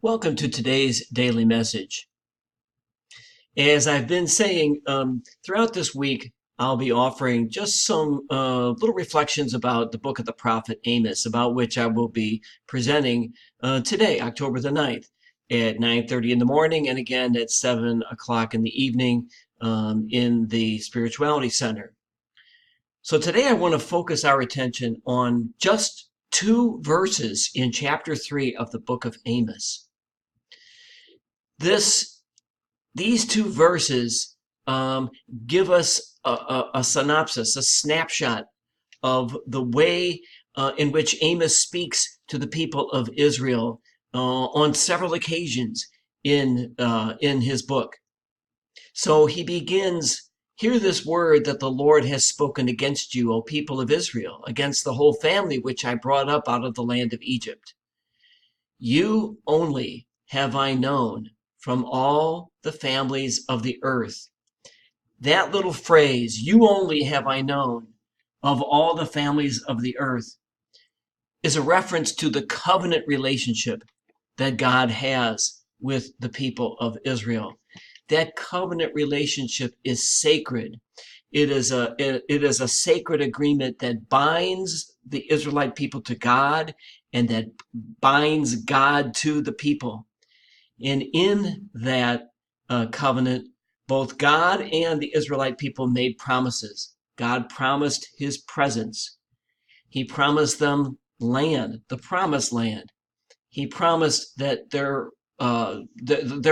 Welcome to today's daily message. As I've been saying, throughout this week, I'll be offering just some little reflections about the book of the prophet Amos, about which I will be presenting today, October the 9th, at 9:30 in the morning, and again at 7 o'clock in the evening in the Spirituality Center. So today I want to focus our attention on just two verses in chapter 3 of the book of Amos. These two verses give us a synopsis, a snapshot of the way in which Amos speaks to the people of Israel on several occasions in his book. So he begins, "Hear this word that the Lord has spoken against you, O people of Israel, against the whole family which I brought up out of the land of Egypt. You only have I known from all the families of the earth." That little phrase, "you only have I known of all the families of the earth," is a reference to the covenant relationship that God has with the people of Israel. That covenant relationship is sacred. It is a sacred agreement that binds the Israelite people to God and that binds God to the people. And in that covenant, both God and the Israelite people made promises. God promised his presence. He promised them land, the promised land. He promised that their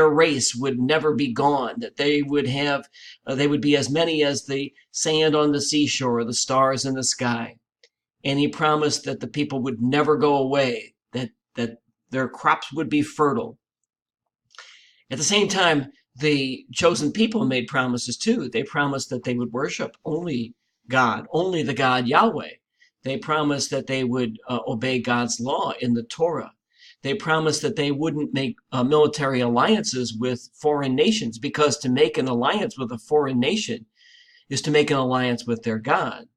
race would never be gone, that they would be as many as the sand on the seashore, the stars in the sky. And he promised that the people would never go away, that their crops would be fertile. At the same time, the chosen people made promises too. They promised that they would worship only God, only the God Yahweh. They promised that they would obey God's law in the Torah. They promised that they wouldn't make military alliances with foreign nations, because to make an alliance with a foreign nation is to make an alliance with their God.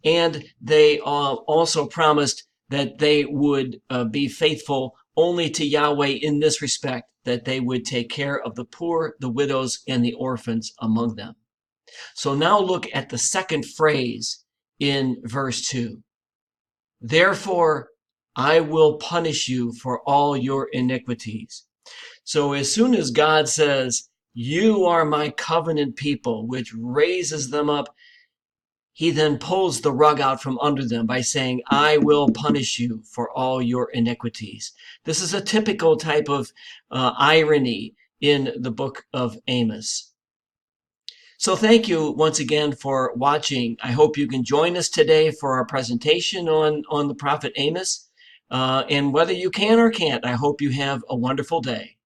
And they also promised that they would be faithful only to Yahweh in this respect, that they would take care of the poor, the widows, and the orphans among them. So now look at the second phrase in verse 2. "Therefore, I will punish you for all your iniquities." So as soon as God says, "You are my covenant people," which raises them up, he then pulls the rug out from under them by saying, "I will punish you for all your iniquities." This is a typical type of irony in the book of Amos. So thank you once again for watching. I hope you can join us today for our presentation on the prophet Amos. And whether you can or can't, I hope you have a wonderful day.